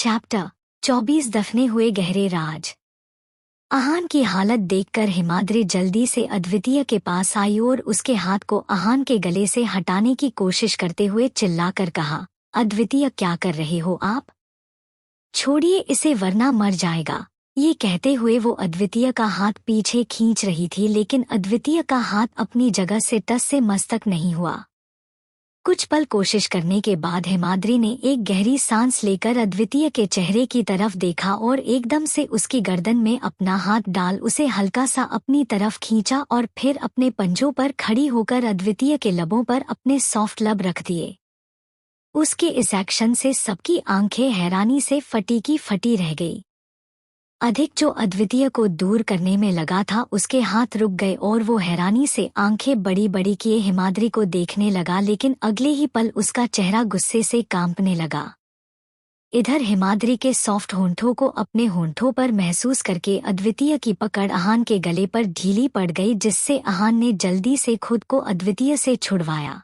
Chapter 24 दफने हुए गहरे राज। आहान की हालत देखकर हिमाद्री जल्दी से अद्वितीय के पास आई और उसके हाथ को आहान के गले से हटाने की कोशिश करते हुए चिल्लाकर कहा, अद्वितीय क्या कर रहे हो आप? छोड़िए इसे वरना मर जाएगा। ये कहते हुए वो अद्वितीय का हाथ पीछे खींच रही थी, लेकिन अद्वितीय का हाथ अपनी जगह से टस से मस्तक नहीं हुआ। कुछ पल कोशिश करने के बाद हिमाद्री ने एक गहरी सांस लेकर अद्वितीय के चेहरे की तरफ देखा और एकदम से उसकी गर्दन में अपना हाथ डाल उसे हल्का सा अपनी तरफ खींचा और फिर अपने पंजों पर खड़ी होकर अद्वितीय के लबों पर अपने सॉफ्ट लब रख दिए। उसके इस एक्शन से सबकी आंखें हैरानी से फटी की फटी रह गई। अधिक जो अद्वितीय को दूर करने में लगा था, उसके हाथ रुक गए और वो हैरानी से आंखें बड़ी बड़ी किए हिमाद्री को देखने लगा, लेकिन अगले ही पल उसका चेहरा गुस्से से कांपने लगा। इधर हिमाद्री के सॉफ्ट होंठों को अपने होंठों पर महसूस करके अद्वितीय की पकड़ आहान के गले पर ढीली पड़ गई, जिससे आहान ने जल्दी से खुद को अद्वितीय से छुड़वाया।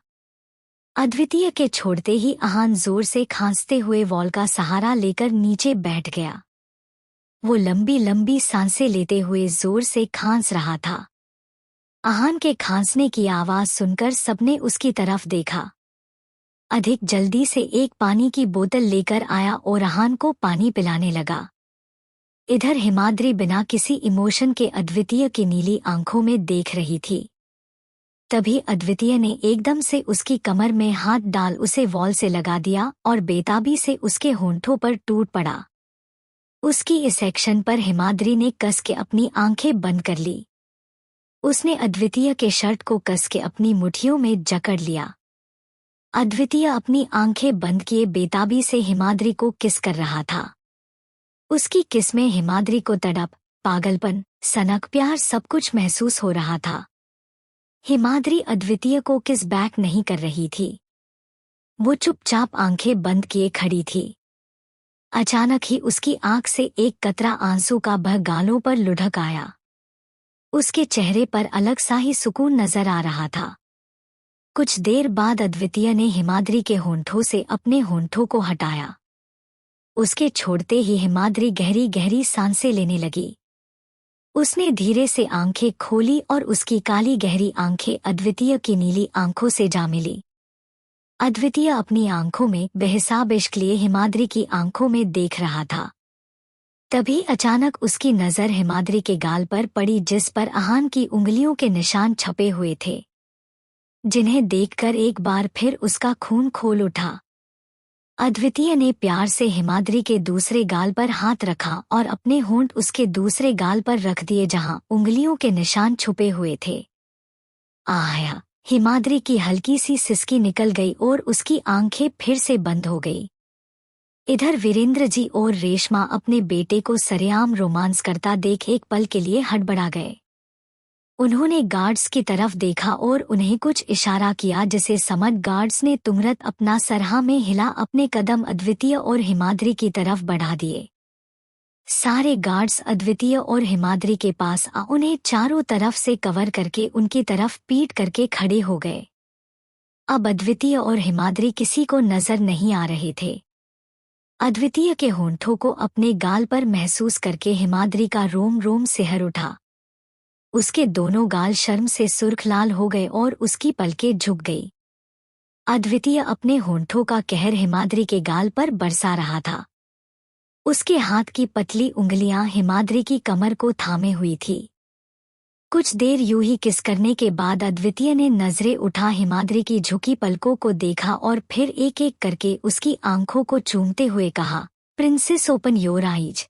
अद्वितीय के छोड़ते ही आहान जोर से खांसते हुए वॉल का सहारा लेकर नीचे बैठ गया। वो लंबी लंबी सांसें लेते हुए जोर से खांस रहा था। आहान के खांसने की आवाज सुनकर सबने उसकी तरफ देखा। अधिक जल्दी से एक पानी की बोतल लेकर आया और आहान को पानी पिलाने लगा। इधर हिमाद्री बिना किसी इमोशन के अद्वितीय की नीली आंखों में देख रही थी। तभी अद्वितीय ने एकदम से उसकी कमर में हाथ डाल उसे वॉल से लगा दिया और बेताबी से उसके होंठों पर टूट पड़ा। उसकी इस एक्शन पर हिमाद्री ने कस के अपनी आंखें बंद कर ली। उसने अद्वितीय के शर्ट को कस के अपनी मुट्ठियों में जकड़ लिया। अद्वितीय अपनी आंखें बंद किए बेताबी से हिमाद्री को किस कर रहा था। उसकी किस में हिमाद्री को तड़प, पागलपन, सनक, प्यार सब कुछ महसूस हो रहा था। हिमाद्री अद्वितीय को किस बैक नहीं कर रही थी। वो चुपचाप आंखें बंद किए खड़ी थी। अचानक ही उसकी आंख से एक कतरा आंसू का बह गालों पर लुढ़क आया। उसके चेहरे पर अलग सा ही सुकून नजर आ रहा था। कुछ देर बाद अद्वितीय ने हिमाद्री के होंठों से अपने होंठों को हटाया। उसके छोड़ते ही हिमाद्री गहरी गहरी सांसें लेने लगी। उसने धीरे से आंखें खोली और उसकी काली गहरी आंखें अद्वितीय की नीली आंखों से जा मिली। अद्वितीय अपनी आंखों में बेहिसाब इश्क लिए हिमाद्री की आंखों में देख रहा था। तभी अचानक उसकी नजर हिमाद्री के गाल पर पड़ी, जिस पर आहान की उंगलियों के निशान छपे हुए थे, जिन्हें देखकर एक बार फिर उसका खून खोल उठा। अद्वितीय ने प्यार से हिमाद्री के दूसरे गाल पर हाथ रखा और अपने होंठ उसके दूसरे गाल पर रख दिए, जहां उंगलियों के निशान छुपे हुए थे। आया हिमाद्री की हल्की सी सिसकी निकल गई और उसकी आंखें फिर से बंद हो गई। इधर वीरेंद्र जी और रेशमा अपने बेटे को सरेआम रोमांस करता देख एक पल के लिए हड़बड़ा गए। उन्होंने गार्ड्स की तरफ देखा और उन्हें कुछ इशारा किया, जिसे समझ गार्ड्स ने तुरंत अपना सरहा में हिला अपने कदम अद्वितीय और हिमाद्री की तरफ बढ़ा दिए। सारे गार्ड्स अद्वितीय और हिमाद्री के पास आ उन्हें चारों तरफ से कवर करके उनकी तरफ पीट करके खड़े हो गए। अब अद्वितीय और हिमाद्री किसी को नजर नहीं आ रहे थे। अद्वितीय के होंठों को अपने गाल पर महसूस करके हिमाद्री का रोम रोम सिहर उठा। उसके दोनों गाल शर्म से सुर्ख लाल हो गए और उसकी पलकें झुक गई। अद्वितीय अपने होंठों का कहर हिमाद्री के गाल पर बरसा रहा था। उसके हाथ की पतली उंगलियां हिमाद्री की कमर को थामे हुई थी। कुछ देर यूं ही किस करने के बाद अद्वितीय ने नजरें उठा हिमाद्री की झुकी पलकों को देखा और फिर एक एक करके उसकी आंखों को चूमते हुए कहा, प्रिंसेस ओपन योर आईज।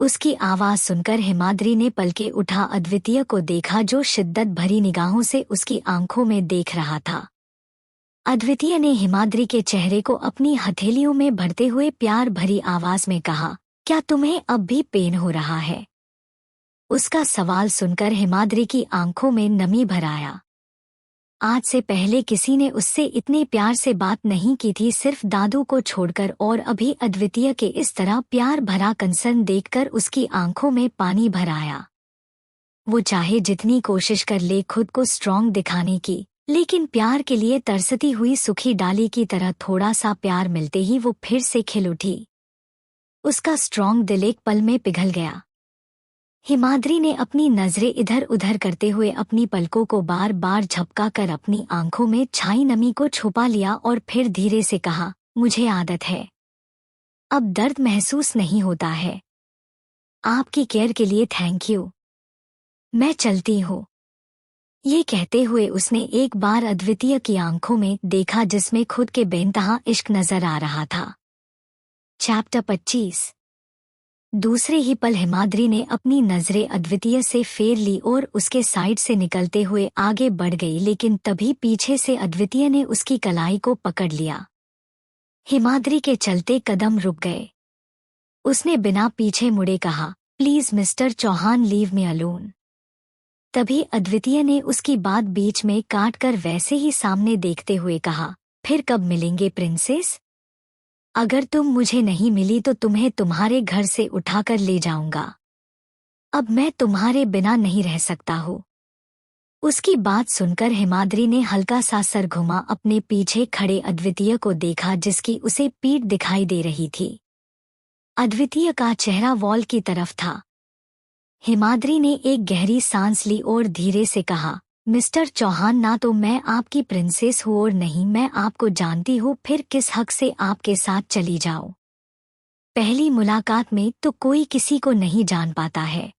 उसकी आवाज सुनकर हिमाद्री ने पलकें उठा अद्वितीय को देखा, जो शिद्दत भरी निगाहों से उसकी आंखों में देख रहा था। अद्वितीय ने हिमाद्री के चेहरे को अपनी हथेलियों में भरते हुए प्यार भरी आवाज में कहा, क्या तुम्हें अब भी पेन हो रहा है? उसका सवाल सुनकर हिमाद्री की आंखों में नमी भर आया। आज से पहले किसी ने उससे इतने प्यार से बात नहीं की थी, सिर्फ दादू को छोड़कर, और अभी अद्वितीय के इस तरह प्यार भरा कंसर्न देखकर उसकी आंखों में पानी भर आया। वो चाहे जितनी कोशिश कर ले खुद को स्ट्रॉन्ग दिखाने की, लेकिन प्यार के लिए तरसती हुई सूखी डाली की तरह थोड़ा सा प्यार मिलते ही वो फिर से खिल उठी। उसका स्ट्रॉन्ग दिल एक पल में पिघल गया। हिमाद्री ने अपनी नजरें इधर उधर करते हुए अपनी पलकों को बार बार झपका कर अपनी आंखों में छाई नमी को छुपा लिया और फिर धीरे से कहा, मुझे आदत है, अब दर्द महसूस नहीं होता है। आपकी केयर के लिए थैंक यू, मैं चलती हूँ। ये कहते हुए उसने एक बार अद्वितीय की आंखों में देखा जिसमें खुद के बेइंतहा इश्क नजर आ रहा था। चैप्टर 25। दूसरे ही पल हिमाद्री ने अपनी नजरें अद्वितीय से फेर ली और उसके साइड से निकलते हुए आगे बढ़ गई, लेकिन तभी पीछे से अद्वितीय ने उसकी कलाई को पकड़ लिया। हिमाद्री के चलते कदम रुक गए। उसने बिना पीछे मुड़े कहा, please mister Chauhan, leave me alone. तभी अद्वितीय ने उसकी बात बीच में काट कर वैसे ही सामने देखते हुए कहा, फिर कब मिलेंगे प्रिंसेस? अगर तुम मुझे नहीं मिली तो तुम्हें तुम्हारे घर से उठाकर ले जाऊंगा। अब मैं तुम्हारे बिना नहीं रह सकता हूँ। उसकी बात सुनकर हिमाद्री ने हल्का सा सर घुमा, अपने पीछे खड़े अद्वितीय को देखा जिसकी उसे पीठ दिखाई दे रही थी। अद्वितीय का चेहरा वॉल की तरफ था। हिमाद्री ने एक गहरी सांस ली और धीरे से कहा, मिस्टर चौहान, ना तो मैं आपकी प्रिंसेस हूँ और नहीं मैं आपको जानती हूँ, फिर किस हक से आपके साथ चली जाओ? पहली मुलाकात में तो कोई किसी को नहीं जान पाता है।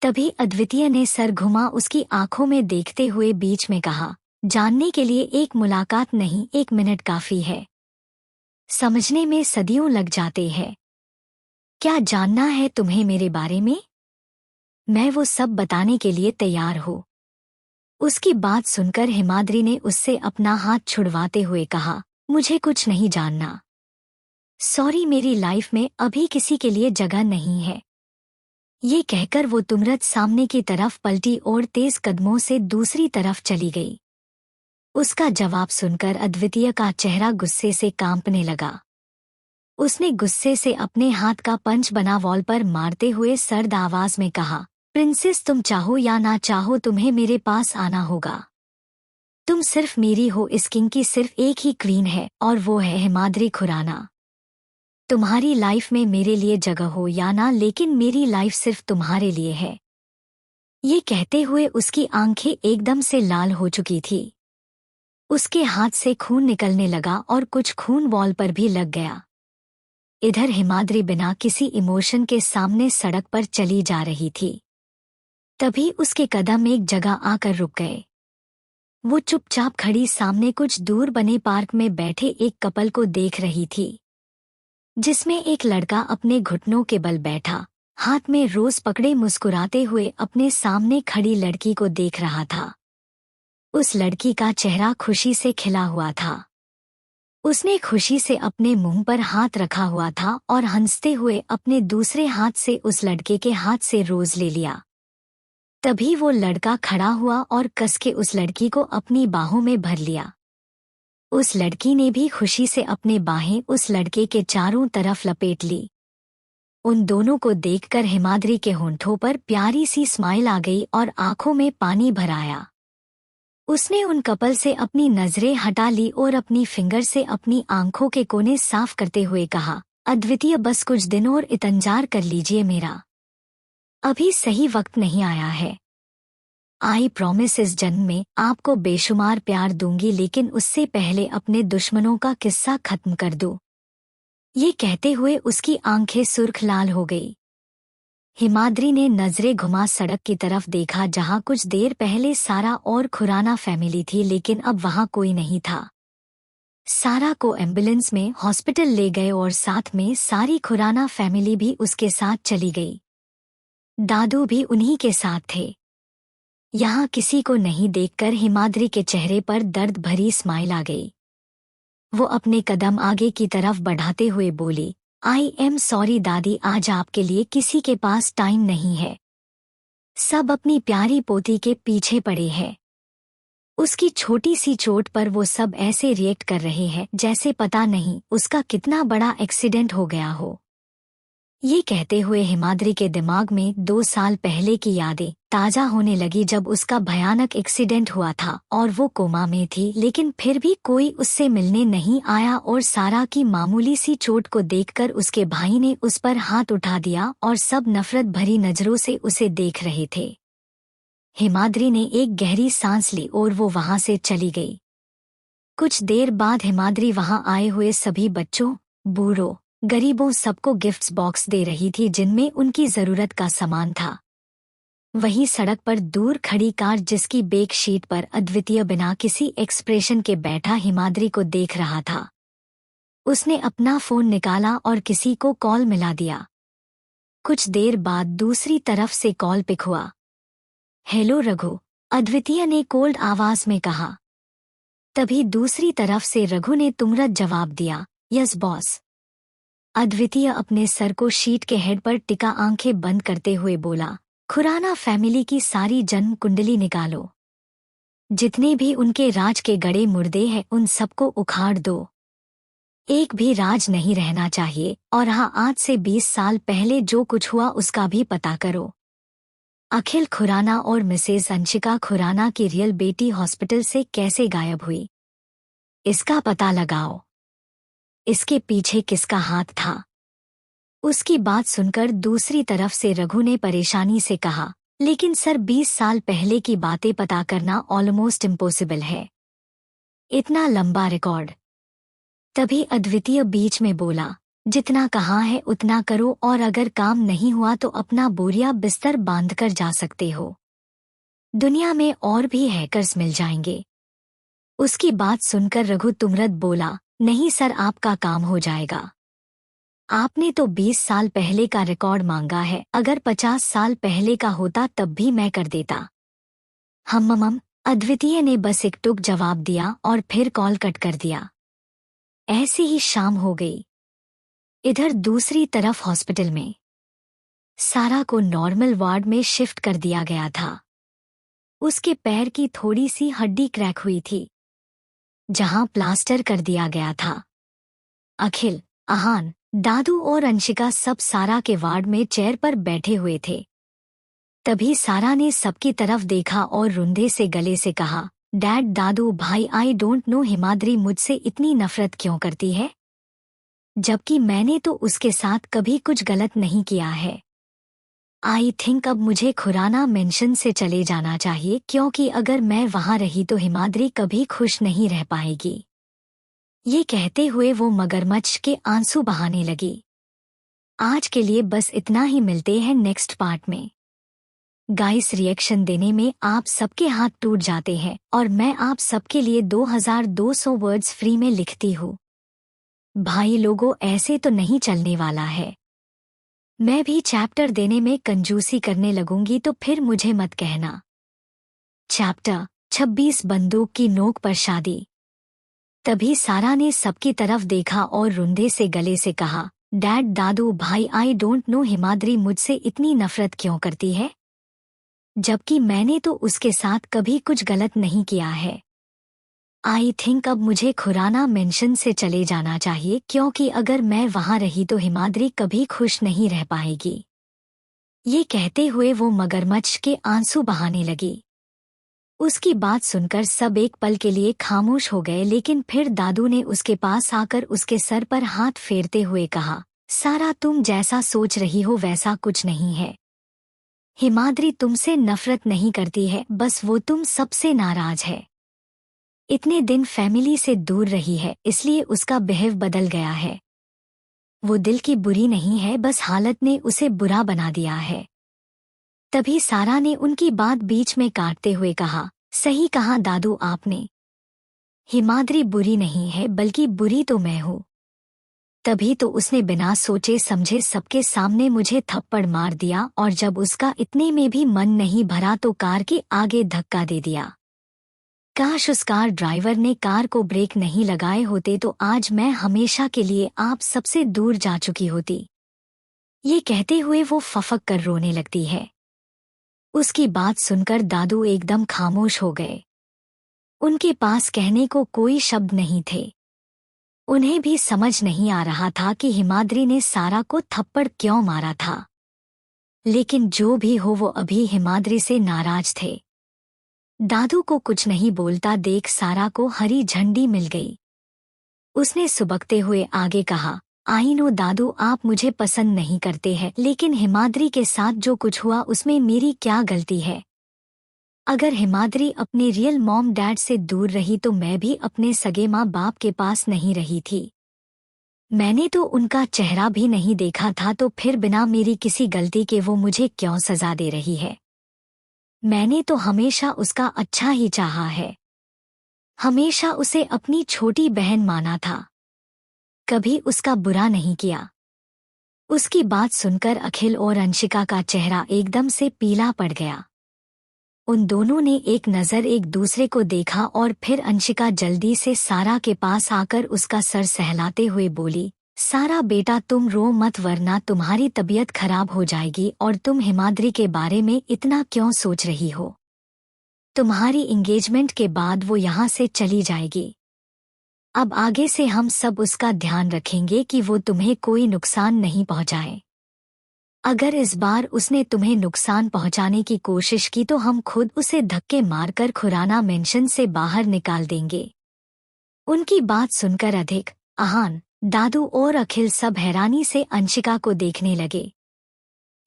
तभी अद्वितीय ने सर घुमा, उसकी आंखों में देखते हुए बीच में कहा, जानने के लिए एक मुलाकात नहीं, 1 मिनट काफी है। समझने में सदियों लग जाते हैं। क्या जानना है तुम्हें मेरे बारे में? मैं वो सब बताने के लिए तैयार हूँ। उसकी बात सुनकर हिमाद्री ने उससे अपना हाथ छुड़वाते हुए कहा, मुझे कुछ नहीं जानना। सॉरी, मेरी लाइफ में अभी किसी के लिए जगह नहीं है। ये कहकर वो तुरंत सामने की तरफ पलटी और तेज कदमों से दूसरी तरफ चली गई। उसका जवाब सुनकर अद्वितीय का चेहरा गुस्से से कांपने लगा। उसने गुस्से से अपने हाथ का पंच बना वॉल पर मारते हुए सर्द आवाज में कहा, प्रिंसेस, तुम चाहो या ना चाहो तुम्हें मेरे पास आना होगा। तुम सिर्फ मेरी हो, इस किंग की सिर्फ एक ही क्वीन है और वो है हिमाद्री खुराना। तुम्हारी लाइफ में मेरे लिए जगह हो या ना, लेकिन मेरी लाइफ सिर्फ तुम्हारे लिए है। ये कहते हुए उसकी आंखें एकदम से लाल हो चुकी थी। उसके हाथ से खून निकलने लगा और कुछ खून वॉल पर भी लग गया। इधर हिमाद्री बिना किसी इमोशन के सामने सड़क पर चली जा रही थी। तभी उसके कदम एक जगह आकर रुक गए। वो चुपचाप खड़ी सामने कुछ दूर बने पार्क में बैठे एक कपल को देख रही थी, जिसमें एक लड़का अपने घुटनों के बल बैठा, हाथ में रोज पकड़े मुस्कुराते हुए अपने सामने खड़ी लड़की को देख रहा था। उस लड़की का चेहरा खुशी से खिला हुआ था। उसने खुशी से अपने मुंह पर हाथ रखा हुआ था और हंसते हुए अपने दूसरे हाथ से उस लड़के के हाथ से रोज ले लिया। तभी वो लड़का खड़ा हुआ और कस के उस लड़की को अपनी बाहों में भर लिया। उस लड़की ने भी खुशी से अपने बाहें उस लड़के के चारों तरफ लपेट ली। उन दोनों को देखकर हिमाद्री के होंठों पर प्यारी सी स्माइल आ गई और आंखों में पानी भर आया। उसने उन कपल से अपनी नजरें हटा ली और अपनी फिंगर से अपनी आंखों के कोने साफ करते हुए कहा, अद्वितीय, बस कुछ दिन और इंतजार कर लीजिए मेरा। अभी सही वक्त नहीं आया है। आई प्रॉमिस इस जन्म में आपको बेशुमार प्यार दूंगी, लेकिन उससे पहले अपने दुश्मनों का किस्सा खत्म कर दो। ये कहते हुए उसकी आंखें सुर्ख लाल हो गई। हिमाद्री ने नजरें घुमा सड़क की तरफ देखा, जहां कुछ देर पहले सारा और खुराना फैमिली थी, लेकिन अब वहां कोई नहीं था। सारा को एम्बुलेंस में हॉस्पिटल ले गए और साथ में सारी खुराना फैमिली भी उसके साथ चली गई। दादू भी उन्हीं के साथ थे। यहाँ किसी को नहीं देखकर हिमाद्री के चेहरे पर दर्द भरी स्माइल आ गई। वो अपने कदम आगे की तरफ बढ़ाते हुए बोली, आई एम सॉरी दादी, आज आपके लिए किसी के पास टाइम नहीं है। सब अपनी प्यारी पोती के पीछे पड़े हैं। उसकी छोटी सी चोट पर वो सब ऐसे रिएक्ट कर रहे हैं जैसे पता नहीं उसका कितना बड़ा एक्सीडेंट हो गया हो। ये कहते हुए हिमाद्री के दिमाग में 2 साल पहले की यादें ताजा होने लगी, जब उसका भयानक एक्सीडेंट हुआ था और वो कोमा में थी, लेकिन फिर भी कोई उससे मिलने नहीं आया और सारा की मामूली सी चोट को देखकर उसके भाई ने उस पर हाथ उठा दिया और सब नफरत भरी नजरों से उसे देख रहे थे। हिमाद्री ने एक गहरी सांस ली और वो वहां से चली गई। कुछ देर बाद हिमाद्री वहां आए हुए सभी बच्चों, बूढ़ों, गरीबों सबको गिफ्ट्स बॉक्स दे रही थी जिनमें उनकी जरूरत का सामान था। वहीं सड़क पर दूर खड़ी कार, जिसकी बेक शीट पर अद्वितीय बिना किसी एक्सप्रेशन के बैठा हिमाद्री को देख रहा था। उसने अपना फोन निकाला और किसी को कॉल मिला दिया। कुछ देर बाद दूसरी तरफ से कॉल पिक हुआ। हेलो रघु, अद्वितीय ने कोल्ड आवाज में कहा। तभी दूसरी तरफ से रघु ने तुरंत जवाब दिया, यस बॉस। अद्वितीय अपने सर को शीट के हेड पर टिका आंखें बंद करते हुए बोला, खुराना फैमिली की सारी जन्म कुंडली निकालो। जितने भी उनके राज के गड़े मुर्दे हैं उन सबको उखाड़ दो। एक भी राज नहीं रहना चाहिए। और हाँ, आज से 20 साल पहले जो कुछ हुआ उसका भी पता करो। अखिल खुराना और मिसेज अंशिका खुराना की रियल बेटी हॉस्पिटल से कैसे गायब हुई, इसका पता लगाओ। इसके पीछे किसका हाथ था? उसकी बात सुनकर दूसरी तरफ से रघु ने परेशानी से कहा, लेकिन सर 20 साल पहले की बातें पता करना ऑलमोस्ट इम्पॉसिबल है। इतना लंबा रिकॉर्ड। तभी अद्वितीय बीच में बोला, जितना कहा है उतना करो और अगर काम नहीं हुआ तो अपना बोरिया बिस्तर बांधकर जा सकते हो। दुनिया में और भी हैकर्स मिल जाएंगे। उसकी बात सुनकर रघु तुरंत बोला, नहीं सर, आपका काम हो जाएगा। आपने तो 20 साल पहले का रिकॉर्ड मांगा है, अगर 50 साल पहले का होता तब भी मैं कर देता। अद्वितीय ने बस एक टुक जवाब दिया और फिर कॉल कट कर दिया। ऐसे ही शाम हो गई। इधर दूसरी तरफ हॉस्पिटल में सारा को नॉर्मल वार्ड में शिफ्ट कर दिया गया था। उसके पैर की थोड़ी सी हड्डी क्रैक हुई थी, जहां प्लास्टर कर दिया गया था। अखिल, आहान, दादू और अंशिका सब सारा के वार्ड में चेयर पर बैठे हुए थे। तभी सारा ने सबकी तरफ देखा और रुंधे से गले से कहा, डैड, दादू भाई, आई डोंट नो हिमाद्री मुझसे इतनी नफरत क्यों करती है, जबकि मैंने तो उसके साथ कभी कुछ गलत नहीं किया है। आई थिंक अब मुझे खुराना मेंशन से चले जाना चाहिए, क्योंकि अगर मैं वहां रही तो हिमाद्री कभी खुश नहीं रह पाएगी। ये कहते हुए वो मगरमच्छ के आंसू बहाने लगी। आज के लिए बस इतना ही, मिलते हैं नेक्स्ट पार्ट में। गाइस, रिएक्शन देने में आप सबके हाथ टूट जाते हैं और मैं आप सबके लिए 2200 वर्ड्स फ्री में लिखती हूँ। भाई लोगों, ऐसे तो नहीं चलने वाला है। मैं भी चैप्टर देने में कंजूसी करने लगूंगी तो फिर मुझे मत कहना। चैप्टर 26, बंदूक की नोक पर शादी। तभी सारा ने सबकी तरफ देखा और रुंधे से गले से कहा, डैड, दादू भाई, आई डोंट नो हिमाद्री मुझसे इतनी नफरत क्यों करती है, जबकि मैंने तो उसके साथ कभी कुछ गलत नहीं किया है। आई थिंक अब मुझे खुराना मेंशन से चले जाना चाहिए, क्योंकि अगर मैं वहां रही तो हिमाद्री कभी खुश नहीं रह पाएगी। ये कहते हुए वो मगरमच्छ के आंसू बहाने लगी। उसकी बात सुनकर सब एक पल के लिए खामोश हो गए, लेकिन फिर दादू ने उसके पास आकर उसके सर पर हाथ फेरते हुए कहा, सारा, तुम जैसा सोच रही हो वैसा कुछ नहीं है। हिमाद्री तुमसे नफरत नहीं करती है, बस वो तुम सबसे नाराज है। इतने दिन फैमिली से दूर रही है, इसलिए उसका बिहेव बदल गया है। वो दिल की बुरी नहीं है, बस हालत ने उसे बुरा बना दिया है। तभी सारा ने उनकी बात बीच में काटते हुए कहा, सही कहा दादू आपने। हिमाद्री बुरी नहीं है, बल्कि बुरी तो मैं हूँ। तभी तो उसने बिना सोचे समझे सबके सामने मुझे थप्पड़ मार दिया, और जब उसका इतने में भी मन नहीं भरा तो कार के आगे धक्का दे दिया। काश उस कार ड्राइवर ने कार को ब्रेक नहीं लगाए होते तो आज मैं हमेशा के लिए आप सबसे दूर जा चुकी होती। ये कहते हुए वो फफक कर रोने लगती है। उसकी बात सुनकर दादू एकदम खामोश हो गए। उनके पास कहने को कोई शब्द नहीं थे। उन्हें भी समझ नहीं आ रहा था कि हिमाद्री ने सारा को थप्पड़ क्यों मारा था, लेकिन जो भी हो वो अभी हिमाद्री से नाराज थे। दादू को कुछ नहीं बोलता देख सारा को हरी झंडी मिल गई। उसने सुबकते हुए आगे कहा, आई नो दादू आप मुझे पसंद नहीं करते हैं, लेकिन हिमाद्री के साथ जो कुछ हुआ उसमें मेरी क्या गलती है। अगर हिमाद्री अपने रियल मॉम डैड से दूर रही तो मैं भी अपने सगे माँ बाप के पास नहीं रही थी। मैंने तो उनका चेहरा भी नहीं देखा था, तो फिर बिना मेरी किसी गलती के वो मुझे क्यों सजा दे रही है। मैंने तो हमेशा उसका अच्छा ही चाहा है, हमेशा उसे अपनी छोटी बहन माना था, कभी उसका बुरा नहीं किया। उसकी बात सुनकर अखिल और अंशिका का चेहरा एकदम से पीला पड़ गया। उन दोनों ने एक नज़र एक दूसरे को देखा और फिर अंशिका जल्दी से सारा के पास आकर उसका सर सहलाते हुए बोली, सारा बेटा तुम रो मत वरना तुम्हारी तबीयत खराब हो जाएगी, और तुम हिमाद्री के बारे में इतना क्यों सोच रही हो। तुम्हारी एंगेजमेंट के बाद वो यहाँ से चली जाएगी। अब आगे से हम सब उसका ध्यान रखेंगे कि वो तुम्हें कोई नुकसान नहीं पहुँचाए। अगर इस बार उसने तुम्हें नुकसान पहुंचाने की कोशिश की तो हम खुद उसे धक्के मारकर खुराना मेंशन से बाहर निकाल देंगे। उनकी बात सुनकर अधिक, आहान, दादू और अखिल सब हैरानी से अंशिका को देखने लगे।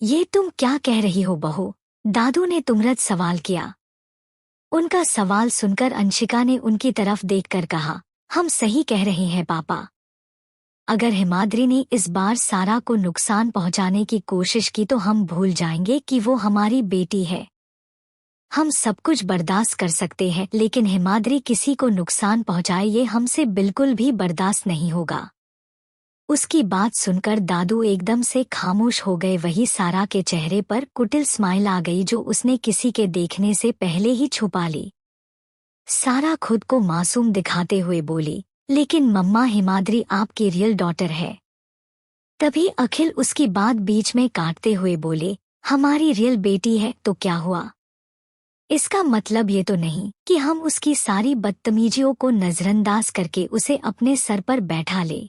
ये तुम क्या कह रही हो बहू, दादू ने तुमरत सवाल किया। उनका सवाल सुनकर अंशिका ने उनकी तरफ देखकर कहा, हम सही कह रहे हैं पापा। अगर हिमाद्री ने इस बार सारा को नुकसान पहुंचाने की कोशिश की तो हम भूल जाएंगे कि वो हमारी बेटी है। हम सब कुछ बर्दाश्त कर सकते हैं, लेकिन हिमाद्री किसी को नुकसान पहुंचाए ये हमसे बिल्कुल भी बर्दाश्त नहीं होगा। उसकी बात सुनकर दादू एकदम से खामोश हो गए। वही सारा के चेहरे पर कुटिल स्माइल आ गई जो उसने किसी के देखने से पहले ही छुपा ली। सारा खुद को मासूम दिखाते हुए बोली, लेकिन मम्मा हिमाद्री आपकी रियल डॉटर है। तभी अखिल उसकी बात बीच में काटते हुए बोले, हमारी रियल बेटी है तो क्या हुआ। इसका मतलब ये तो नहीं कि हम उसकी सारी बदतमीजियों को नजरअंदाज करके उसे अपने सर पर बैठा ले।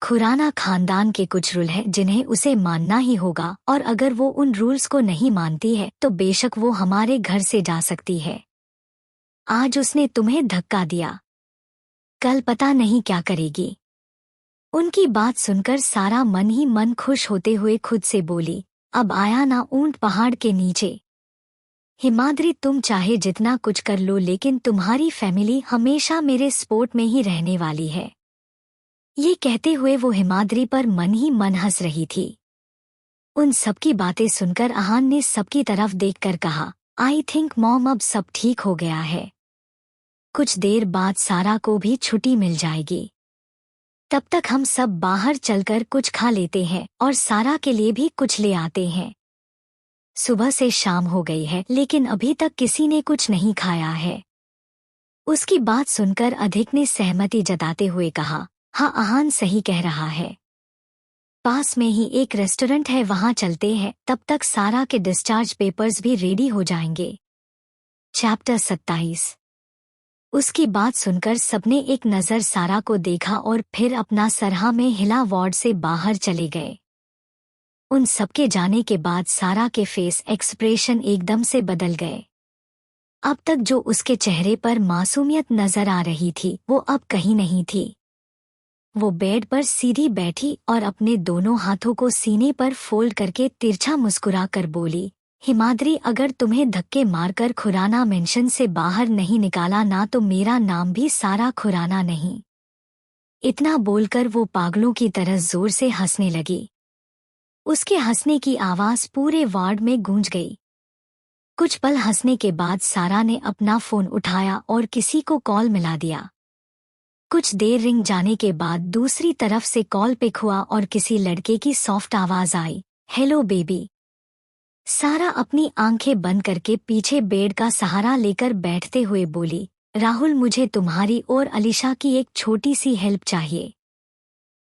खुराना खानदान के कुछ रूल हैं जिन्हें उसे मानना ही होगा, और अगर वो उन रूल्स को नहीं मानती है तो बेशक वो हमारे घर से जा सकती है। आज उसने तुम्हें धक्का दिया, कल पता नहीं क्या करेगी। उनकी बात सुनकर सारा मन ही मन खुश होते हुए खुद से बोली, अब आया ना ऊंट पहाड़ के नीचे। हिमाद्री तुम चाहे जितना कुछ कर लो, लेकिन तुम्हारी फैमिली हमेशा मेरे सपोर्ट में ही रहने वाली है। ये कहते हुए वो हिमाद्री पर मन ही मन हंस रही थी। उन सबकी बातें सुनकर आहान ने सबकी तरफ देखकर कहा, आई थिंक मॉम अब सब ठीक हो गया है। कुछ देर बाद सारा को भी छुट्टी मिल जाएगी। तब तक हम सब बाहर चलकर कुछ खा लेते हैं और सारा के लिए भी कुछ ले आते हैं। सुबह से शाम हो गई है, लेकिन अभी तक किसी ने कुछ नहीं खाया है। उसकी बात सुनकर अधिक ने सहमति जताते हुए कहा, हाँ आहान सही कह रहा है। पास में ही एक रेस्टोरेंट है, वहां चलते हैं, तब तक सारा के डिस्चार्ज पेपर्स भी रेडी हो जाएंगे। चैप्टर 27। उसकी बात सुनकर सबने एक नज़र सारा को देखा और फिर अपना सरहा में हिला वार्ड से बाहर चले गए। उन सबके जाने के बाद सारा के फेस एक्सप्रेशन एकदम से बदल गए। अब तक जो उसके चेहरे पर मासूमियत नजर आ रही थी वो अब कहीं नहीं थी। वो बेड पर सीधी बैठी और अपने दोनों हाथों को सीने पर फोल्ड करके तिरछा मुस्कुरा कर बोली, हिमाद्री अगर तुम्हें धक्के मारकर खुराना मेंशन से बाहर नहीं निकाला ना तो मेरा नाम भी सारा खुराना नहीं। इतना बोलकर वो पागलों की तरह जोर से हंसने लगी। उसके हंसने की आवाज़ पूरे वार्ड में गूंज गई। कुछ पल हंसने के बाद सारा ने अपना फोन उठाया और किसी को कॉल मिला दिया। कुछ देर रिंग जाने के बाद दूसरी तरफ से कॉल पिक हुआ और किसी लड़के की सॉफ्ट आवाज आई, हेलो बेबी। सारा अपनी आंखें बंद करके पीछे बेड का सहारा लेकर बैठते हुए बोली, राहुल मुझे तुम्हारी और अलीशा की एक छोटी सी हेल्प चाहिए।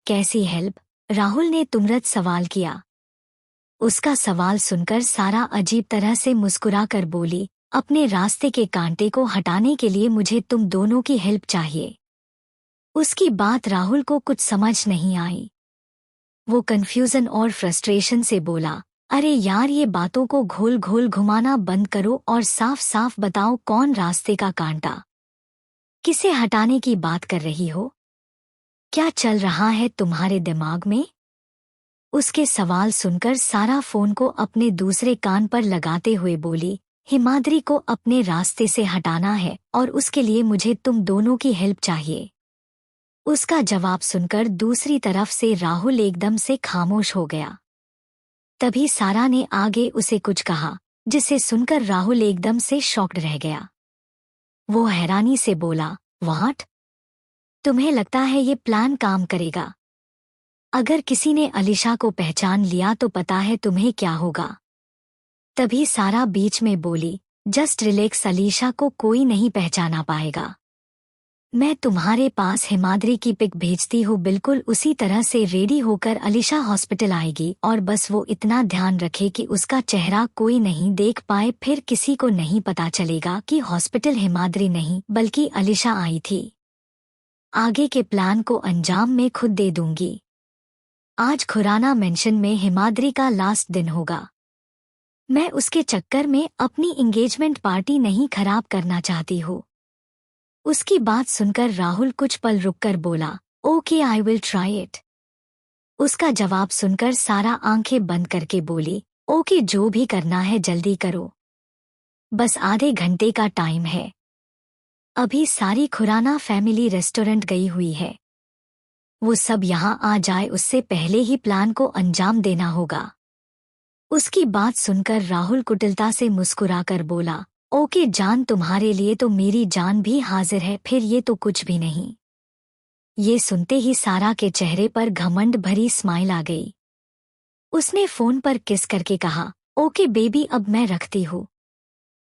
कैसी हेल्प? राहुल ने तुरंत सवाल किया। उसका सवाल सुनकर सारा अजीब तरह से मुस्कुराकर बोली, अपने रास्ते के कांटे को हटाने के लिए मुझे तुम दोनों की हेल्प चाहिए। उसकी बात राहुल को कुछ समझ नहीं आई। वो कंफ्यूजन और फ्रस्ट्रेशन से बोला, अरे यार, ये बातों को घोल घोल घुमाना बंद करो और साफ साफ बताओ कौन रास्ते का कांटा। किसे हटाने की बात कर रही हो? क्या चल रहा है तुम्हारे दिमाग में? उसके सवाल सुनकर सारा फोन को अपने दूसरे कान पर लगाते हुए बोली, हिमाद्री को अपने रास्ते से हटाना है और उसके लिए मुझे तुम दोनों की हेल्प चाहिए। उसका जवाब सुनकर दूसरी तरफ से राहुल एकदम से खामोश हो गया। तभी सारा ने आगे उसे कुछ कहा, जिसे सुनकर राहुल एकदम से शॉक्ड रह गया। वो हैरानी से बोला, व्हाट? तुम्हें लगता है ये प्लान काम करेगा? अगर किसी ने अलीशा को पहचान लिया तो पता है तुम्हें क्या होगा। तभी सारा बीच में बोली, जस्ट रिलैक्स, अलीशा को कोई नहीं पहचाना पाएगा। मैं तुम्हारे पास हिमाद्री की पिक भेजती हूँ, बिल्कुल उसी तरह से रेडी होकर अलीशा हॉस्पिटल आएगी और बस वो इतना ध्यान रखे कि उसका चेहरा कोई नहीं देख पाए, फिर किसी को नहीं पता चलेगा कि हॉस्पिटल हिमाद्री नहीं बल्कि अलीशा आई थी। आगे के प्लान को अंजाम मैं खुद दे दूंगी। आज खुराना मेंशन में हिमाद्री का लास्ट दिन होगा। मैं उसके चक्कर में अपनी एंगेजमेंट पार्टी नहीं खराब करना चाहती हूँ। उसकी बात सुनकर राहुल कुछ पल रुककर बोला, okay, I will try it. उसका जवाब सुनकर सारा आंखें बंद करके बोली, ओके, जो भी करना है जल्दी करो, बस आधे घंटे का टाइम है। अभी सारी खुराना फैमिली रेस्टोरेंट गई हुई है। वो सब यहाँ आ जाए उससे पहले ही प्लान को अंजाम देना होगा। उसकी बात सुनकर राहुल कुटिलता से मुस्कुराकर बोला, ओके जान, तुम्हारे लिए तो मेरी जान भी हाजिर है, फिर ये तो कुछ भी नहीं। ये सुनते ही सारा के चेहरे पर घमंड भरी स्माइल आ गई। उसने फोन पर किस करके कहा, ओके बेबी, अब मैं रखती हूँ।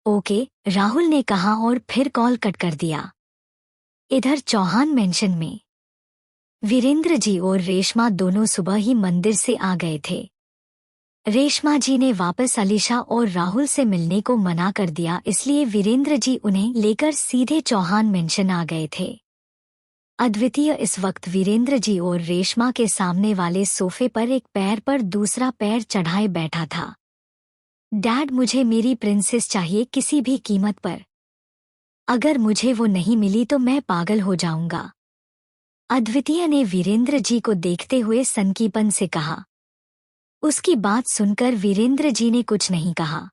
ओके, राहुल ने कहा और फिर कॉल कट कर दिया। इधर चौहान मेंशन में वीरेंद्र जी और रेशमा दोनों सुबह ही मंदिर से आ गए थे। रेशमा जी ने वापस अलीशा और राहुल से मिलने को मना कर दिया, इसलिए वीरेंद्र जी उन्हें लेकर सीधे चौहान मेंशन आ गए थे। अद्वितीय इस वक्त वीरेंद्र जी और रेशमा के सामने वाले सोफे पर एक पैर पर दूसरा पैर चढ़ाए बैठा था। डैड, मुझे मेरी प्रिंसेस चाहिए किसी भी कीमत पर। अगर मुझे वो नहीं मिली तो मैं पागल हो जाऊंगा। अद्वितीय ने वीरेंद्र जी को देखते हुए सनकीपन से कहा। उसकी बात सुनकर वीरेंद्र जी ने कुछ नहीं कहा।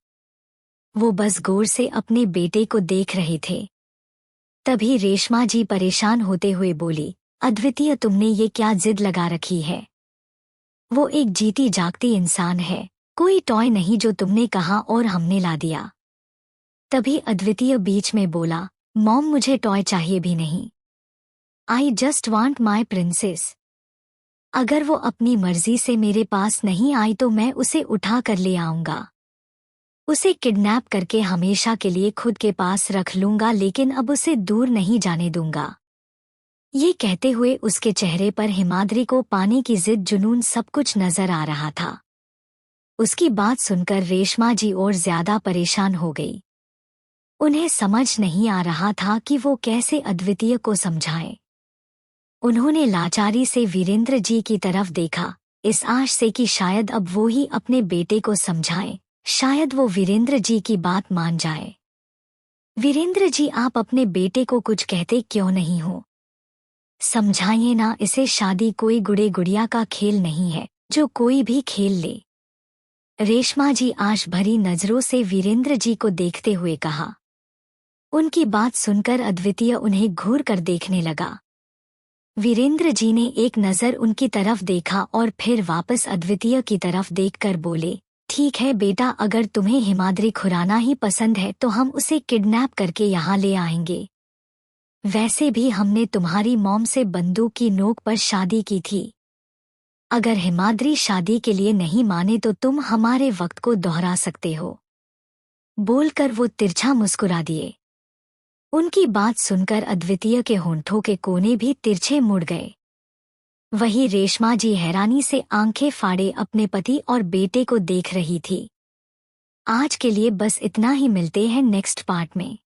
वो बस गौर से अपने बेटे को देख रहे थे। तभी रेशमा जी परेशान होते हुए बोली, अद्वितीय, तुमने ये क्या जिद लगा रखी है? वो एक जीती जागती इंसान है, कोई टॉय नहीं जो तुमने कहा और हमने ला दिया। तभी अद्वितीय बीच में बोला, मॉम, मुझे टॉय चाहिए भी नहीं। I just want my princess. अगर वो अपनी मर्जी से मेरे पास नहीं आई तो मैं उसे उठा कर ले आऊंगा। उसे किडनैप करके हमेशा के लिए खुद के पास रख लूंगा, लेकिन अब उसे दूर नहीं जाने दूंगा। ये कहते हुए उसके चेहरे पर हिमाद्री को पाने की जिद, जुनून सब कुछ नजर आ रहा था। उसकी बात सुनकर रेशमा जी और ज्यादा परेशान हो गई। उन्हें समझ नहीं आ रहा था कि वो कैसे अद्वितीय को समझाएं। उन्होंने लाचारी से वीरेंद्र जी की तरफ देखा, इस आश से कि शायद अब वो ही अपने बेटे को समझाएं, शायद वो वीरेंद्र जी की बात मान जाए। वीरेंद्र जी, आप अपने बेटे को कुछ कहते क्यों नहीं हो? समझाइए ना इसे, शादी कोई गुड़े गुड़िया का खेल नहीं है जो कोई भी खेल ले। रेशमा जी आश भरी नजरों से वीरेंद्र जी को देखते हुए कहा। उनकी बात सुनकर अद्वितीय उन्हें घूर कर देखने लगा। वीरेंद्र जी ने एक नज़र उनकी तरफ देखा और फिर वापस अद्वितीय की तरफ देखकर बोले, ठीक है बेटा, अगर तुम्हें हिमाद्री खुराना ही पसंद है तो हम उसे किडनैप करके यहाँ ले आएंगे। वैसे भी हमने तुम्हारी मॉम से बंदूक की नोक पर शादी की थी। अगर हिमाद्री शादी के लिए नहीं माने तो तुम हमारे वक्त को दोहरा सकते हो। बोलकर वो तिरछा मुस्कुरा दिए। उनकी बात सुनकर अद्वितीय के होंठों के कोने भी तिरछे मुड़ गए। वही रेशमा जी हैरानी से आंखें फाड़े अपने पति और बेटे को देख रही थी। आज के लिए बस इतना ही, मिलते हैं नेक्स्ट पार्ट में।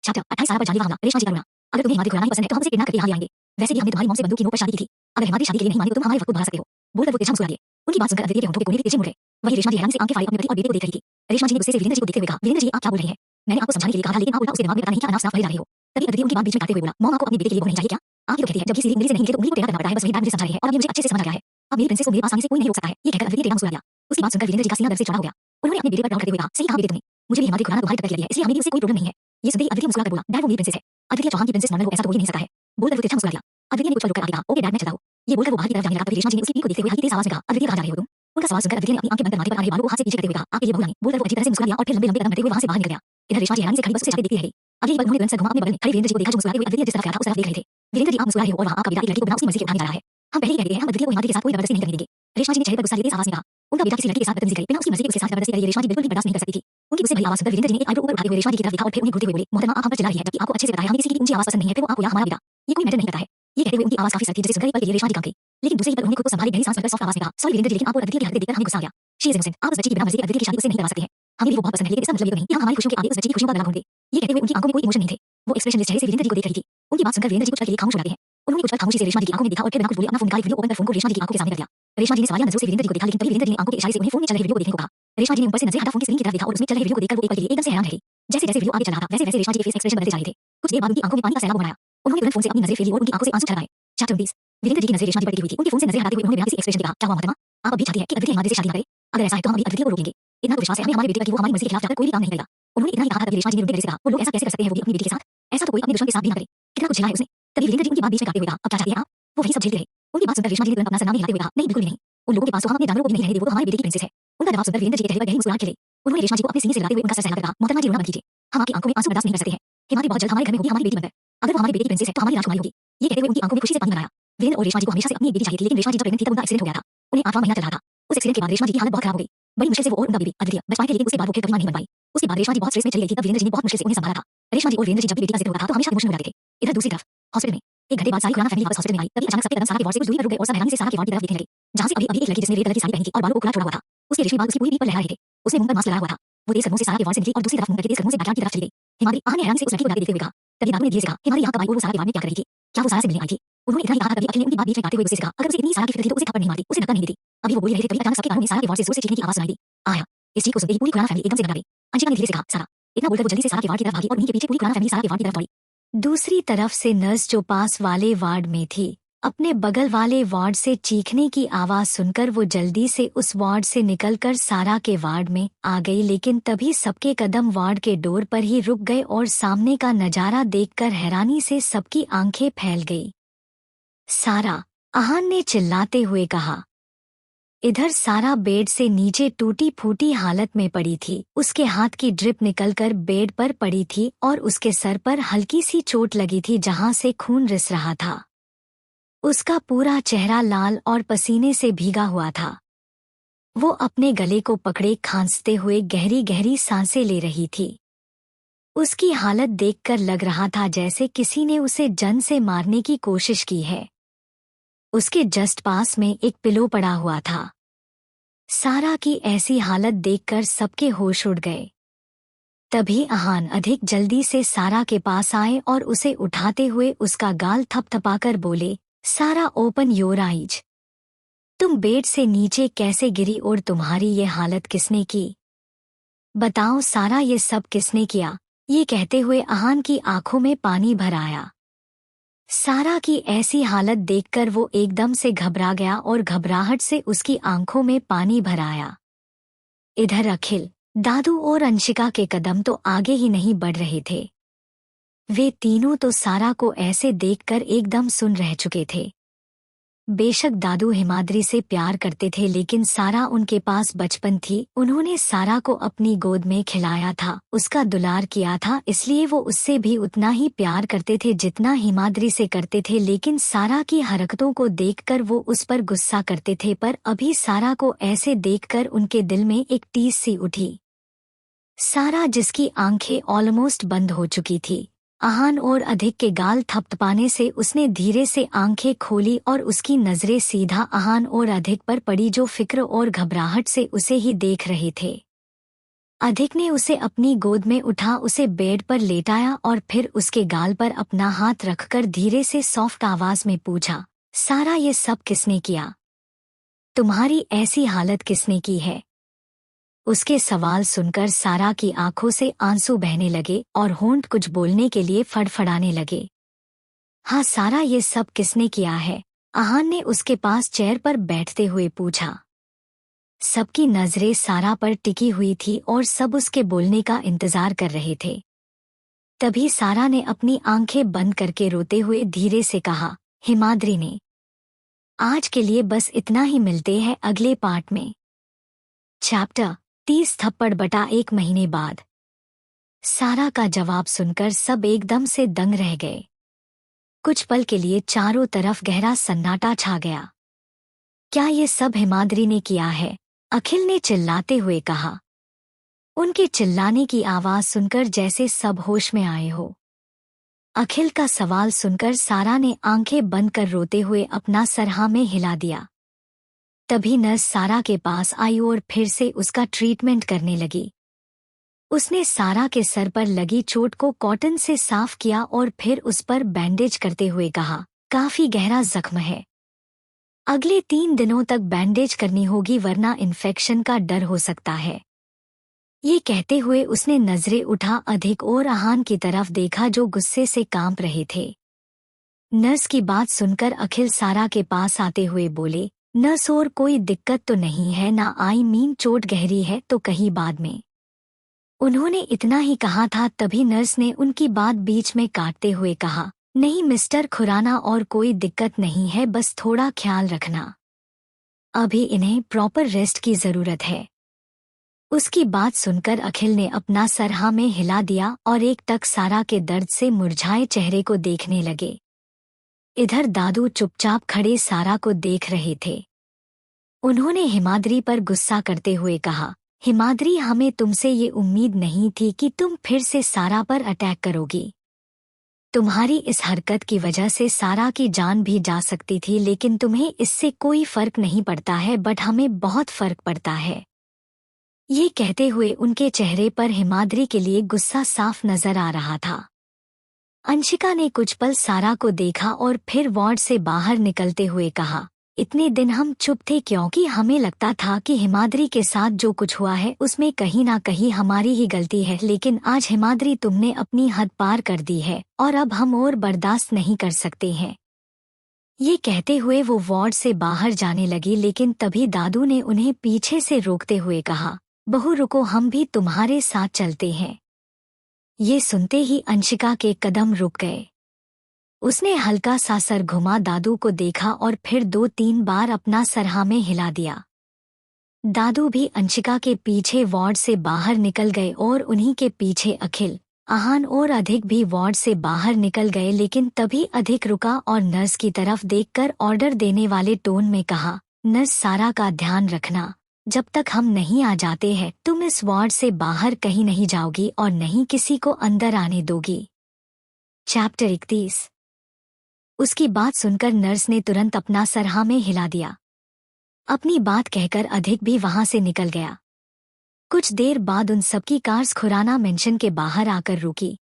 चैप्टर 28 पर जाने का हमला। रेशमा जी का रोना। अगर तुम्हें हिमाद्री खुराना ही पसंद है तो हम उसे किडनैप करके यहाँ ले आएंगे। वैसे भी हमने तुम्हारी मॉम से बंदूक की नोक पर शादी की थी, अगर हिमाद्री शादी के लिए नहीं मानी तो तुम हमारे वक्त को बढ़ा सकते हो, बोलकर वो तेजाब मुस्कुरा दिए। उनकी बात सुनकर अद्वितीय के होंठों के कोने भी तेजी मुड़ गए। वहीं रेशमा जी हैरानी से आंखें फाड़े अपने पति और बेटे को देख रही थी। रेशमा जी ने गुस्से से वीरेंद्र जी को देखते हुए कहा, वीरेंद्र जी आप क्या बोल रहे हैं? मैंने आपको समझाने के लिए कहा था लेकिन आप उल्टा उसके दिमाग में पता नहीं क्या अनाप शनाप भरे जा रहे हो। तभी अद्वितीय उनकी बात बीच में काटते हुए बोला, मॉम आपको अपने बेटे के लिए वो नहीं चाहिए क्या? आप ही तो कहती है जब ये सीधी उंगली से नहीं निकले तो उंगली को टेढ़ा करना पड़ता है, बस वही बात मुझे समझा रही है और अब ये मुझे अच्छे से समझ आ गया है। अब मेरी प्रिंसेस को मेरे पास आने से कोई नहीं रोक सकता है। ये कहकर अद्वितीय टेढ़ा मुस्कुरा दिया। उसकी बात सुनकर वीरेंद्र जी का सीना दर्द से चौड़ा हो गया। उन्होंने अपने बेटे पर डाउट करते हुए कहा, सही कहा बेटे तुमने, मुझे भी हिमाद्री खुराना तुम्हारी टक्कर दिया है इसलिए हमें भी उससे कोई प्रॉब्लम नहीं है। ये सुनते ही अद्वितीय मुस्कुरा कर बोला, डैड वो मेरी प्रिंसेस है। अद्वितीय चौहान की प्रिंसेस नॉर्मल हो ऐसा तो हो ही नहीं सकता है, बोलकर वो तिरछा मुस्कुरा दिया। अद्वितीय ने कुछ पल रुककर आगे कहा, ओके डैड मैं चलता हूँ। ये बोलकर वो बाहर की तरफ जाने लगा तभी रेशमा जी ने उसकी पीठ को देखते हुए हल्की तेज आवाज में कहा, अद्वितीय कहाँ जा रहे हो तुम? उनका सवाल सुनकर अद्वितीय ने अपनी आंखें बंद कर माथे पर आ रहे बालों को हाथ से पीछे करते हुए कहा, आपके लिए बहू लानी, बोलकर वो अच्छी तरह से मुस्कुरा दिया और फिर लंबे लंबे कदम बढ़ते हुए वहां से बाहर निकल गया। इधर रेशमा जी हैरानी से खड़ी बस उसे जाते देखती रह गई। अगली पल उन्होंने तुरंत सर घुमा अपने बगल में खड़े वीरेंद्र जी को देखा जो मुस्कुराते हुए अद्वितीय जिस तरफ गया था उस तरफ देख रहे थे। वीरेंद्र जी आप मुस्कुरा रहे हो और वहां आपका बेटा एक लड़की को बिना उसकी मर्जी के उठाने जा रहा है। हम पहले ही कह दिए हैं हम अद्वितीय को हिमाद्री के साथ कोई जबरदस्ती नहीं करने देंगे। रेशमा जी ने चेहरे पर गुस्सा लिए तेज आवाज में कहा, उनका बेटा किसी लड़की के साथ बदतमीजी करे बिना उसकी मर्जी के उसके साथ जबरदस्ती करे रेशमा जी बिल्कुल भी बर्दाश्त नहीं कर सकती थी। उनकी गुस्से भरी आवाज सुनकर वीरेंद्र जी ने एक आईब्रो ऊपर उठाते हुए रेशमा जी की तरफ देखा और फिर उन्हें घूरते हुए बोले, मोहतरमा आप हम पर चिल्ला रही है जबकि आपको अच्छे से पता है हमें किसी की ऊंची आवाज पसंद नहीं है, फिर वो आपको या हमारा बेटा, ये कोई मैटर नहीं करता है। ये कहते हुए उनकी आवाज काफी सख्त थी जिसे सुनकर एक पल के लिए रेशमा जी कांप गई। लेकिन दूसरी पल उन्होंने खुद को संभाली गहरी सांस भरकर सॉफ्ट आवाज में कहा, सॉरी वीरेंद्र जी लेकिन आपको अद्वितीय की हरकतें देखकर हमें गुस्सा आ गया। शी इज इनोसेंट, आप उस बच्ची की बिना मर्जी के अद्वितीय की शादी उससे नहीं करवा सकते हैं। हमें भी वो बहुत पसंद है लेकिन इसका मतलब ये तो नहीं कि हम हमारी खुशियों के आगे उस बच्ची की खुशियों का गला घोंट दें। ये कहते हुए उनकी आंखों में कोई इमोशन नहीं थे, वो एक्सप्रेशनलेस चेहरे से वीरेंद्र जी को देख रही थी। उनकी बात सुनकर वीरेंद्र जी कुछ पल के लिए खामोश हो जाते हैं। उन्होंने कुछ पल खामोशी से रेशमा जी की आंखों में देखा और फिर बिना कुछ बोले अपना फोन निकाल वीडियो ओपन कर फोन को रेशमा जी की आंखों के सामने रख दिया। रेशमा जी ने सवालिया नजरों से वीरेंद्र जी को देखा लेकिन तभी वीरेंद्र जी ने आंखों के इशारे से उन्हें फोन में चल रहे वीडियो को देखने को कहा। रेशमा जी ने ऊपर से नजरें हटा फोन की स्क्रीन की तरफ देखा और उसमें चल रहे वीडियो को देखकर वो एक पल के लिए एकदम से हैरान रह गई। जैसे जैसे वीडियो आगे चल रहा था वैसे वैसे रेशमा जी के फेस एक्सप्रेशन बदलते जा रहे थे। कुछ देर बाद उनकी आंखों में पानी का सैलाब बनाया। उन्होंने तुरंत फोन से अपनी नजरें फेरी और उनकी आंखों से आंसू छलकाए। चैप्टर 29। वीरेंद्र जी की नजरें रेशमा जी पर टिकी हुई थी। उनके फोन से नजरें हटाते हुए उन्होंने बिना किसी एक्सप्रेशन के कहा, क्या हुआ मोहतरमा? आप अभी चाहती है कि अद्वितीय हिमाद्री से शादी न करे? अगर ऐसा है तो हम अभी अद्वितीय को रोक लेंगे। इतना तो विश्वास है हमें हमारे बेटे पर कि वो हमारी मर्जी के खिलाफ जाकर कोई भी काम नहीं करेगा। उन्होंने इतना ही कहा था तभी रेशमा जी ने रुकते नजर से कहा, वो लोग ऐसा कैसे कर सकते हैं वो भी अपनी बेटी के साथ? ऐसा तो कोई अपने दुश्मन के साथ भी न करे। कितना कुछ झेला है उसने। तभी वीरेंद्र जी उनकी बात बीच में काटते हुए कहा, अब क्या चाहती हैं आप? वो वही सब झेलते रहे। उनकी बात सुनकर रेशमा जी ने तुरंत अपना सर नाम हिलाते हुए कहा, नहीं बिल्कुल भी नहीं। उन लोगों के पास तो हम अपने जानवरों को भी नहीं रहने देंगे, वो तो हमारे बेटे की प्रिंसेस है। उनका जवाब सुनकर वीरेंद्र जी के चेहरे पर गहरी मुस्कुराहट खिली। उन्होंने रेशमा जी को अपने सीने से लगाते हुए उनका सर सहलाकर कहा, मोहतरमा जी रोना बंद कीजिए। हम आपकी आंखों में आंसू बर्दाश्त नहीं कर सकते हैं। हिमाद्री बहुत जल्द हमारे घर में होगी हमारी बेटी बनकर। अगर वो हमारे बेटे की प्रिंसेस है तो हमारी राजकुमारी होगी। ये कहते हुए उनकी आंखों में खुशी से पानी भर आया। वीरेंद्र और रेशमा जी को हमेशा से अपनी एक बेटी चाहिए थी लेकिन रेशमा जी जब प्रेग्नेंट थी तब उनका एक्सीडेंट हो गया था। उन्हें 8वां महीना चल रहा था। उस एक्सीडेंट के बाद रेशमा जी की हालत बहुत खराब हो गई। बड़ी मुश्किल से वो और उनका बेबी अद्वितीय बच पाए थे लेकिन उसके बाद वो फिर कभी मां नहीं बन पाई। उसके बाद रेशमा जी बहुत स्ट्रेस में चली गई थी तब वीरेंद्र जी ने बहुत मुश्किल से उन्हें संभाला था। रेशमा जी और वीरेंद्र जी जब भी बेटी का जिक्र होता था तो हमेशा इमोशनल हो जाते थे। इधर दूसरी तरफ हॉस्पिटल में एक घंटे बाद सारी खुराना फैमिली वापस हॉस्पिटल में आई तभी अचानक सबके कदम सारा के वार्ड से कुछ दूरी पर रुक गए और सब हैरानी से सारा के वार्ड की तरफ देखने लगे। जहां से अभी अभी एक लड़की जिसने रेड कलर की साड़ी पहनी थी और बालों को खुला छोड़ा हुआ था, उसके रेशमी बाल उसकी पूरी पीठ पर लहरा रहे थे। उसने मुंह पर मास्क लगाया हुआ था। वो तेज कदमों से सारा के वार्ड से निकली और दूसरी तरफ मुंह करके तेज कदमों से बैकयार्ड की तरफ चली गई। हिमाद्री आहा ने हैरानी से उस लड़की को देखते हुए कहा, तभी दादू ने धीरे से कहा, हिमाद्री यहाँ कब आई और वो सारा के वार्ड में क्या कर रही थी? क्या वो सारा से मिलने आई थी? उन्होंने इतना ही कहा था तभी अखिल ने उनकी बात बीच में काटते हुए गुस्से से कहा, अगर उसे इतनी सारा की फिक्र थी तो उसे थप्पड़ नहीं मारती, उसे धक्का नहीं देती। अभी वो बोल रहे थे तभी अचानक सबके कानों में सारा के वार्ड से जोर से चीखने की आवाज सुनाई दी। आया। इस चीख को सुनते ही पूरी खुराना फैमिली एकदम से घबरा गई। अंशिका ने धीरे से कहा, सारा। इतना बोलकर वो जल्दी से सारा के वार्ड की तरफ भागी और उन्हीं के पीछे पूरी खुराना फैमिली सारा के वार्ड की तरफ दौड़ी। दूसरी तरफ से नर्स जो पास वाले वार्ड में थी अपने बगल वाले वार्ड से चीखने की आवाज सुनकर वो जल्दी से उस वार्ड से निकलकर सारा के वार्ड में आ गई लेकिन तभी सबके कदम वार्ड के डोर पर ही रुक गए और सामने का नजारा देखकर हैरानी से सबकी आंखें फैल गई। सारा, आहान ने चिल्लाते हुए कहा। इधर सारा बेड से नीचे टूटी फूटी हालत में पड़ी थी। उसके हाथ की ड्रिप निकलकर बेड पर पड़ी थी और उसके सर पर हल्की सी चोट लगी थी जहां से खून रिस रहा था। उसका पूरा चेहरा लाल और पसीने से भीगा हुआ था। वो अपने गले को पकड़े खांसते हुए गहरी गहरी सांसें ले रही थी। उसकी हालत देखकर लग रहा था जैसे किसी ने उसे जन से मारने की कोशिश की है। उसके जस्ट पास में एक पिलो पड़ा हुआ था। सारा की ऐसी हालत देखकर सबके होश उड़ गए। तभी आहान अधिक जल्दी से सारा के पास आए और उसे उठाते हुए उसका गाल थपथपाकर बोले, सारा ओपन योर आइज। तुम बेड से नीचे कैसे गिरी और तुम्हारी ये हालत किसने की? बताओ सारा ये सब किसने किया? ये कहते हुए आहान की आंखों में पानी भर आया। सारा की ऐसी हालत देखकर वो एकदम से घबरा गया और घबराहट से उसकी आंखों में पानी भर आया। इधर अखिल, दादू और अंशिका के कदम तो आगे ही नहीं बढ़ रहे थे। वे तीनों तो सारा को ऐसे देखकर एकदम सुन रह चुके थे। बेशक दादू हिमाद्री से प्यार करते थे लेकिन सारा उनके पास बचपन थी। उन्होंने सारा को अपनी गोद में खिलाया था, उसका दुलार किया था, इसलिए वो उससे भी उतना ही प्यार करते थे जितना हिमाद्री से करते थे। लेकिन सारा की हरकतों को देखकर वो उस पर गुस्सा करते थे। पर अभी सारा को ऐसे देखकर उनके दिल में एक टीस सी उठी। सारा जिसकी आंखें ऑलमोस्ट बंद हो चुकी थी। आहान और अधिक के गाल थपथपाने से उसने धीरे से आंखें खोली और उसकी नजरें सीधा आहान और अधिक पर पड़ी जो फिक्र और घबराहट से उसे ही देख रहे थे। अधिक ने उसे अपनी गोद में उठा, उसे बेड पर लेटाया और फिर उसके गाल पर अपना हाथ रखकर धीरे से सॉफ्ट आवाज में पूछा, सारा ये सब किसने किया? तुम्हारी ऐसी हालत किसने की है? उसके सवाल सुनकर सारा की आंखों से आंसू बहने लगे और होंठ कुछ बोलने के लिए फड़फड़ाने लगे। हाँ सारा, ये सब किसने किया है? आहान ने उसके पास चेयर पर बैठते हुए पूछा। सबकी नजरें सारा पर टिकी हुई थी और सब उसके बोलने का इंतजार कर रहे थे। तभी सारा ने अपनी आंखें बंद करके रोते हुए धीरे से कहा, हिमाद्री ने। आज के लिए बस इतना ही, मिलते हैं अगले पार्ट में। चैप्टर 30 थप्पड़ बटा 1 महीने बाद। सारा का जवाब सुनकर सब एकदम से दंग रह गए। कुछ पल के लिए चारों तरफ गहरा सन्नाटा छा गया। क्या ये सब हिमाद्री ने किया है? अखिल ने चिल्लाते हुए कहा। उनके चिल्लाने की आवाज सुनकर जैसे सब होश में आए हो। अखिल का सवाल सुनकर सारा ने आंखें बंद कर रोते हुए अपना सर हाँ में हिला दिया। तभी नर्स सारा के पास आई और फिर से उसका ट्रीटमेंट करने लगी। उसने सारा के सर पर लगी चोट को कॉटन से साफ किया और फिर उस पर बैंडेज करते हुए कहा, काफी गहरा जख्म है। अगले 3 दिनों तक बैंडेज करनी होगी वरना इन्फेक्शन का डर हो सकता है। ये कहते हुए उसने नजरें उठा अधिक और आहान की तरफ देखा जो गुस्से से कांप रहे थे। नर्स की बात सुनकर अखिल सारा के पास आते हुए बोले, नर्स और कोई दिक्कत तो नहीं है ना? चोट गहरी है तो कहीं बाद में। उन्होंने इतना ही कहा था तभी नर्स ने उनकी बात बीच में काटते हुए कहा, नहीं मिस्टर खुराना, और कोई दिक्कत नहीं है, बस थोड़ा ख्याल रखना। अभी इन्हें प्रॉपर रेस्ट की जरूरत है। उसकी बात सुनकर अखिल ने अपना सर हाँ में हिला दिया और एक टक सारा के दर्द से मुरझाए चेहरे को देखने लगे। इधर दादू चुपचाप खड़े सारा को देख रहे थे। उन्होंने हिमाद्री पर गुस्सा करते हुए कहा, हिमाद्री, हमें तुमसे ये उम्मीद नहीं थी कि तुम फिर से सारा पर अटैक करोगी। तुम्हारी इस हरकत की वजह से सारा की जान भी जा सकती थी, लेकिन तुम्हें इससे कोई फर्क नहीं पड़ता है, बट हमें बहुत फर्क पड़ता है। ये कहते हुए उनके चेहरे पर हिमाद्री के लिए गुस्सा साफ नजर आ रहा था। अंशिका ने कुछ पल सारा को देखा और फिर वार्ड से बाहर निकलते हुए कहा, इतने दिन हम चुप थे क्योंकि हमें लगता था कि हिमाद्री के साथ जो कुछ हुआ है उसमें कहीं ना कहीं हमारी ही गलती है, लेकिन आज हिमाद्री तुमने अपनी हद पार कर दी है और अब हम और बर्दाश्त नहीं कर सकते हैं। ये कहते हुए वो वार्ड से बाहर जाने लगी, लेकिन तभी दादू ने उन्हें पीछे से रोकते हुए कहा, बहू रुको, हम भी तुम्हारे साथ चलते हैं। ये सुनते ही अंशिका के कदम रुक गए। उसने हल्का सा सर घुमा दादू को देखा और फिर 2-3 बार अपना सर हाँ में हिला दिया। दादू भी अंशिका के पीछे वार्ड से बाहर निकल गए और उन्हीं के पीछे अखिल, आहान और अधिक भी वार्ड से बाहर निकल गए, लेकिन तभी अधिक रुका और नर्स की तरफ देखकर ऑर्डर देने वाले टोन में कहा, नर्स सारा का ध्यान रखना, जब तक हम नहीं आ जाते हैं तुम इस वार्ड से बाहर कहीं नहीं जाओगी और नहीं किसी को अंदर आने दोगी। चैप्टर 31। उसकी बात सुनकर नर्स ने तुरंत अपना सर हाँ में हिला दिया। अपनी बात कहकर अधिक भी वहां से निकल गया। कुछ देर बाद उन सबकी कार्स खुराना मेंशन के बाहर आकर रुकी।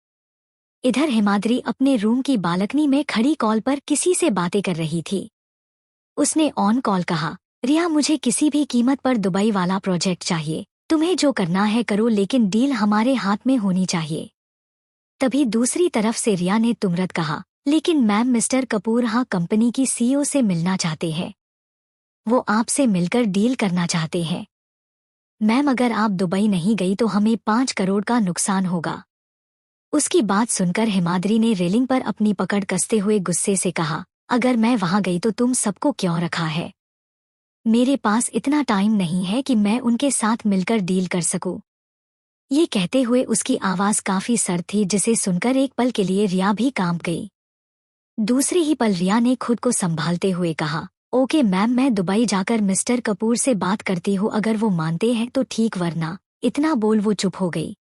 इधर हिमाद्री अपने रूम की बालकनी में खड़ी कॉल पर किसी से बातें कर रही थी। उसने ऑन कॉल कहा, रिया, मुझे किसी भी कीमत पर दुबई वाला प्रोजेक्ट चाहिए। तुम्हें जो करना है करो, लेकिन डील हमारे हाथ में होनी चाहिए। तभी दूसरी तरफ से रिया ने तुरंत कहा, लेकिन मैम, मिस्टर कपूर हाँ कंपनी की सीईओ से मिलना चाहते हैं। वो आपसे मिलकर डील करना चाहते हैं। मैम, अगर आप दुबई नहीं गई तो हमें 5 करोड़ का नुकसान होगा। उसकी बात सुनकर हिमाद्री ने रेलिंग पर अपनी पकड़ कसते हुए गुस्से से कहा, अगर मैं वहां गई तो तुम सबको क्यों रखा है? मेरे पास इतना टाइम नहीं है कि मैं उनके साथ मिलकर डील कर सकूं। ये कहते हुए उसकी आवाज काफी सर्द थी, जिसे सुनकर एक पल के लिए रिया भी कांप गई। दूसरे ही पल रिया ने खुद को संभालते हुए कहा, ओके मैम, मैं दुबई जाकर मिस्टर कपूर से बात करती हूँ, अगर वो मानते हैं तो ठीक, वरना। इतना बोल वो चुप हो गई।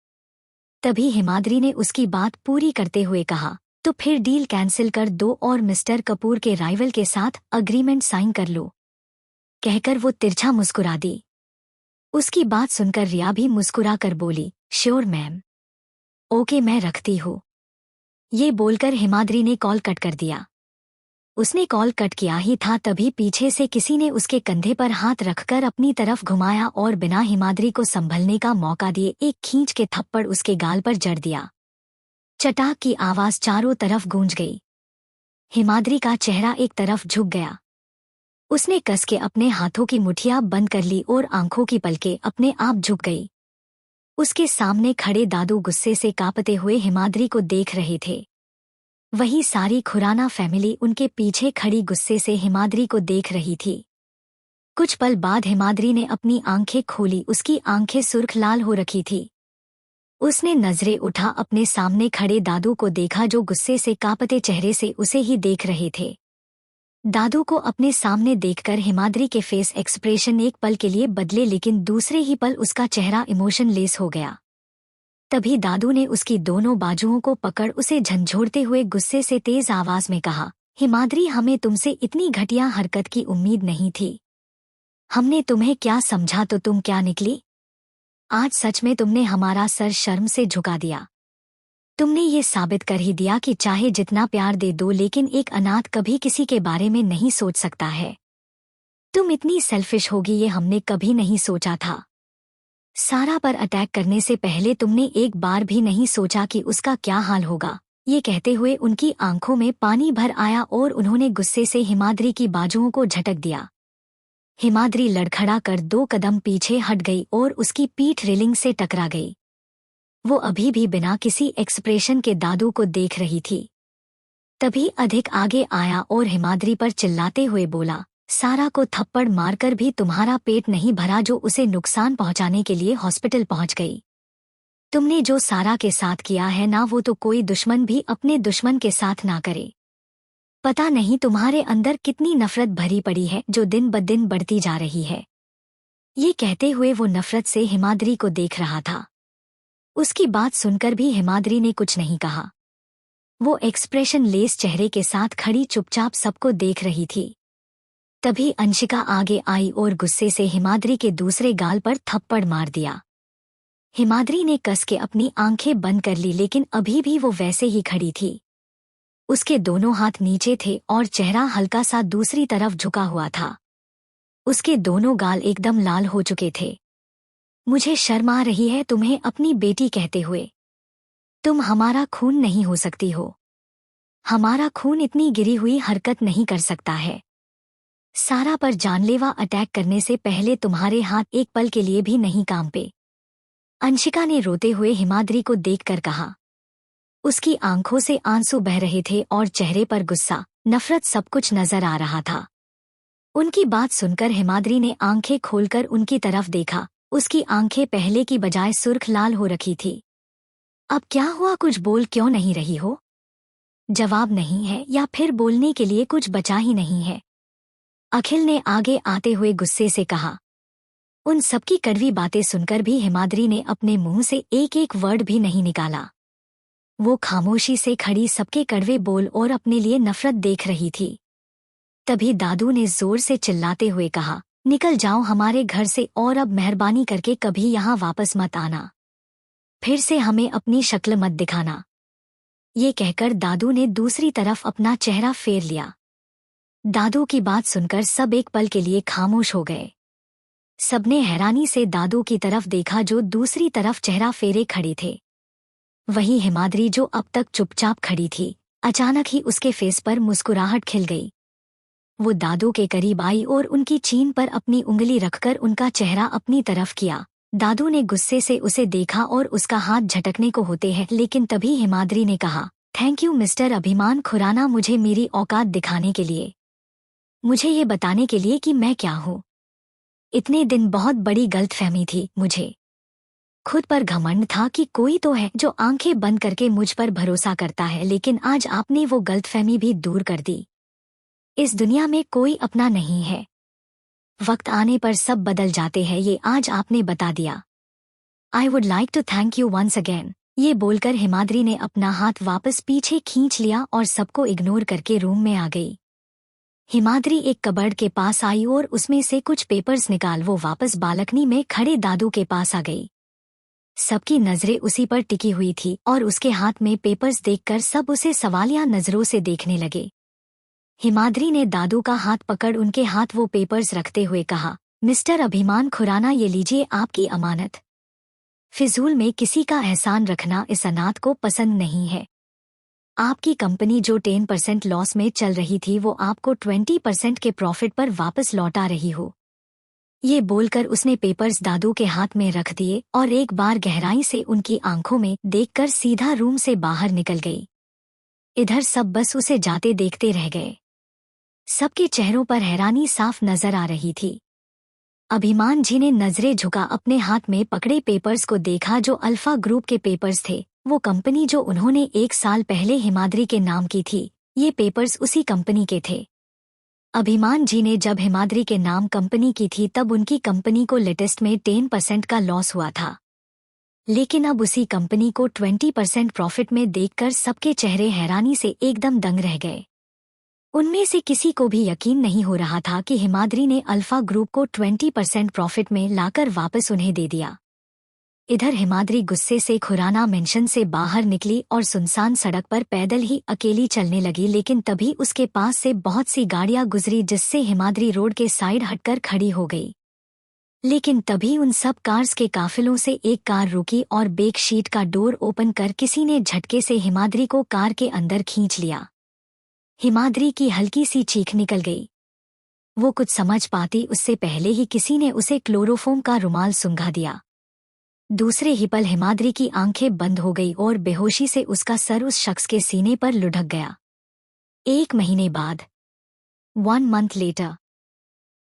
तभी हिमाद्री ने उसकी बात पूरी करते हुए कहा, तो फिर डील कैंसिल कर दो और मिस्टर कपूर के राइवल के साथ अग्रीमेंट साइन कर लो। कहकर वो तिरछा मुस्कुरा दी। उसकी बात सुनकर रिया भी मुस्कुरा कर बोली, श्योर मैम। ओके, मैं रखती हूँ। ये बोलकर हिमाद्री ने कॉल कट कर दिया। उसने कॉल कट किया ही था तभी पीछे से किसी ने उसके कंधे पर हाथ रखकर अपनी तरफ घुमाया और बिना हिमाद्री को संभलने का मौका दिए एक खींच के थप्पड़ उसके गाल पर जड़ दिया। चटाक की आवाज चारों तरफ गूंज गई। हिमाद्री का चेहरा एक तरफ झुक गया। उसने कस के अपने हाथों की मुठियां बंद कर ली और आंखों की पलकें अपने आप झुक गई। उसके सामने खड़े दादू गुस्से से कांपते हुए हिमाद्री को देख रहे थे। वही सारी खुराना फैमिली उनके पीछे खड़ी गुस्से से हिमाद्री को देख रही थी। कुछ पल बाद हिमाद्री ने अपनी आंखें खोली। उसकी आंखें सुर्ख लाल हो रखी थी। उसने नजरें उठा अपने सामने खड़े दादू को देखा जो गुस्से से कांपते चेहरे से उसे ही देख रहे थे। दादू को अपने सामने देखकर हिमाद्री के फेस एक्सप्रेशन एक पल के लिए बदले लेकिन दूसरे ही पल उसका चेहरा इमोशनलेस हो गया। तभी दादू ने उसकी दोनों बाजुओं को पकड़ उसे झंझोड़ते हुए गुस्से से तेज आवाज में कहा, हिमाद्री, हमें तुमसे इतनी घटिया हरकत की उम्मीद नहीं थी। हमने तुम्हें क्या समझा तो तुम क्या निकली। आज सच में तुमने हमारा सर शर्म से झुका दिया। तुमने ये साबित कर ही दिया कि चाहे जितना प्यार दे दो लेकिन एक अनाथ कभी किसी के बारे में नहीं सोच सकता है। तुम इतनी सेल्फिश होगी ये हमने कभी नहीं सोचा था। सारा पर अटैक करने से पहले तुमने एक बार भी नहीं सोचा कि उसका क्या हाल होगा। ये कहते हुए उनकी आंखों में पानी भर आया और उन्होंने गुस्से से हिमाद्री की बाजुओं को झटक दिया। हिमाद्री लड़खड़ा कर 2 कदम पीछे हट गई और उसकी पीठ रेलिंग से टकरा गई। वो अभी भी बिना किसी एक्सप्रेशन के दादू को देख रही थी। तभी अधिक आगे आया और हिमाद्री पर चिल्लाते हुए बोला, सारा को थप्पड़ मारकर भी तुम्हारा पेट नहीं भरा जो उसे नुकसान पहुंचाने के लिए हॉस्पिटल पहुंच गई। तुमने जो सारा के साथ किया है ना वो तो कोई दुश्मन भी अपने दुश्मन के साथ ना करे। पता नहीं तुम्हारे अंदर कितनी नफरत भरी पड़ी है जो दिन ब दिन बढ़ती जा रही है। ये कहते हुए वो नफरत से हिमाद्री को देख रहा था। उसकी बात सुनकर भी हिमाद्री ने कुछ नहीं कहा। वो एक्सप्रेशन लेस चेहरे के साथ खड़ी चुपचाप सबको देख रही थी। तभी अंशिका आगे आई और गुस्से से हिमाद्री के दूसरे गाल पर थप्पड़ मार दिया। हिमाद्री ने कस के अपनी आंखें बंद कर ली लेकिन अभी भी वो वैसे ही खड़ी थी। उसके दोनों हाथ नीचे थे और चेहरा हल्का सा दूसरी तरफ झुका हुआ था। उसके दोनों गाल एकदम लाल हो चुके थे। मुझे शर्म आ रही है तुम्हें अपनी बेटी कहते हुए। तुम हमारा खून नहीं हो सकती हो। हमारा खून इतनी गिरी हुई हरकत नहीं कर सकता है। सारा पर जानलेवा अटैक करने से पहले तुम्हारे हाथ एक पल के लिए भी नहीं कांपे। अंशिका ने रोते हुए हिमाद्री को देखकर कहा। उसकी आंखों से आंसू बह रहे थे और चेहरे पर गुस्सा, नफरत सब कुछ नजर आ रहा था। उनकी बात सुनकर हिमाद्री ने आंखें खोलकर उनकी तरफ देखा। उसकी आंखें पहले की बजाय सुर्ख लाल हो रखी थी। अब क्या हुआ, कुछ बोल क्यों नहीं रही हो? जवाब नहीं है या फिर बोलने के लिए कुछ बचा ही नहीं है? अखिल ने आगे आते हुए गुस्से से कहा। उन सबकी कड़वी बातें सुनकर भी हिमाद्री ने अपने मुंह से एक एक वर्ड भी नहीं निकाला। वो खामोशी से खड़ी सबके कड़वे बोल और अपने लिए नफरत देख रही थी। तभी दादू ने जोर से चिल्लाते हुए कहा, निकल जाओ हमारे घर से और अब मेहरबानी करके कभी यहाँ वापस मत आना। फिर से हमें अपनी शक्ल मत दिखाना। ये कहकर दादू ने दूसरी तरफ अपना चेहरा फेर लिया। दादू की बात सुनकर सब एक पल के लिए खामोश हो गए। सबने हैरानी से दादू की तरफ देखा जो दूसरी तरफ चेहरा फेरे खड़े थे। वही हिमाद्री जो अब तक चुपचाप खड़ी थी, अचानक ही उसके फेस पर मुस्कुराहट खिल गई। वो दादू के करीब आई और उनकी चीन पर अपनी उंगली रखकर उनका चेहरा अपनी तरफ किया। दादू ने गुस्से से उसे देखा और उसका हाथ झटकने को होते हैं लेकिन तभी हिमाद्री ने कहा, थैंक यू मिस्टर अभिमान खुराना, मुझे मेरी औकात दिखाने के लिए, मुझे ये बताने के लिए कि मैं क्या हूँ। इतने दिन बहुत बड़ी गलतफहमी थी। मुझे खुद पर घमंड था कि कोई तो है जो आंखें बंद करके मुझ पर भरोसा करता है, लेकिन आज आपने वो गलतफहमी भी दूर कर दी। इस दुनिया में कोई अपना नहीं है। वक्त आने पर सब बदल जाते हैं, ये आज आपने बता दिया। I would like to thank you once again. ये बोलकर हिमाद्री ने अपना हाथ वापस पीछे खींच लिया और सबको इग्नोर करके रूम में आ गई। हिमाद्री एक कबर्ड के पास आई और उसमें से कुछ पेपर्स निकाल वो वापस बालकनी में खड़े दादू के पास आ गई। सबकी नजरें उसी पर टिकी हुई थी और उसके हाथ में पेपर्स देखकर सब उसे सवालिया नजरों से देखने लगे। हिमाद्री ने दादू का हाथ पकड़ उनके हाथ वो पेपर्स रखते हुए कहा, मिस्टर अभिमान खुराना, ये लीजिए आपकी अमानत। फिजूल में किसी का एहसान रखना इस अनाथ को पसंद नहीं है। आपकी कंपनी जो 10% लॉस में चल रही थी वो आपको 20% के प्रॉफिट पर वापस लौटा रही हो। ये बोलकर उसने पेपर्स दादू के हाथ में रख दिए और एक बार गहराई से उनकी आंखों में देखकर सीधा रूम से बाहर निकल गई। इधर सब बस उसे जाते देखते रह गए। सबके चेहरों पर हैरानी साफ नजर आ रही थी। अभिमान जी ने नजरें झुका अपने हाथ में पकड़े पेपर्स को देखा जो अल्फा ग्रुप के पेपर्स थे। वो कंपनी जो उन्होंने 1 साल पहले हिमाद्री के नाम की थी, ये पेपर्स उसी कंपनी के थे। अभिमान जी ने जब हिमाद्री के नाम कंपनी की थी तब उनकी कंपनी को लेटेस्ट में 10% का लॉस हुआ था, लेकिन अब उसी कंपनी को 20% प्रॉफिट में देखकर सबके चेहरे हैरानी से एकदम दंग रह गए। उनमें से किसी को भी यकीन नहीं हो रहा था कि हिमाद्री ने अल्फा ग्रुप को 20% प्रॉफिट में लाकर वापस उन्हें दे दिया। इधर हिमाद्री गुस्से से खुराना मेंशन से बाहर निकली और सुनसान सड़क पर पैदल ही अकेली चलने लगी, लेकिन तभी उसके पास से बहुत सी गाड़ियां गुजरी जिससे हिमाद्री रोड के साइड हटकर खड़ी हो गई। लेकिन तभी उन सब कार्स के काफिलों से एक कार रुकी और बैक शीट का डोर ओपन कर किसी ने झटके से हिमाद्री को कार के अंदर खींच लिया। हिमाद्री की हल्की सी चीख निकल गई। वो कुछ समझ पाती उससे पहले ही किसी ने उसे क्लोरोफॉर्म का रुमाल सुंघा दिया। दूसरे ही पल हिमाद्री की आंखें बंद हो गई और बेहोशी से उसका सर उस शख्स के सीने पर लुढ़क गया। 1 महीने बाद, 1 month later,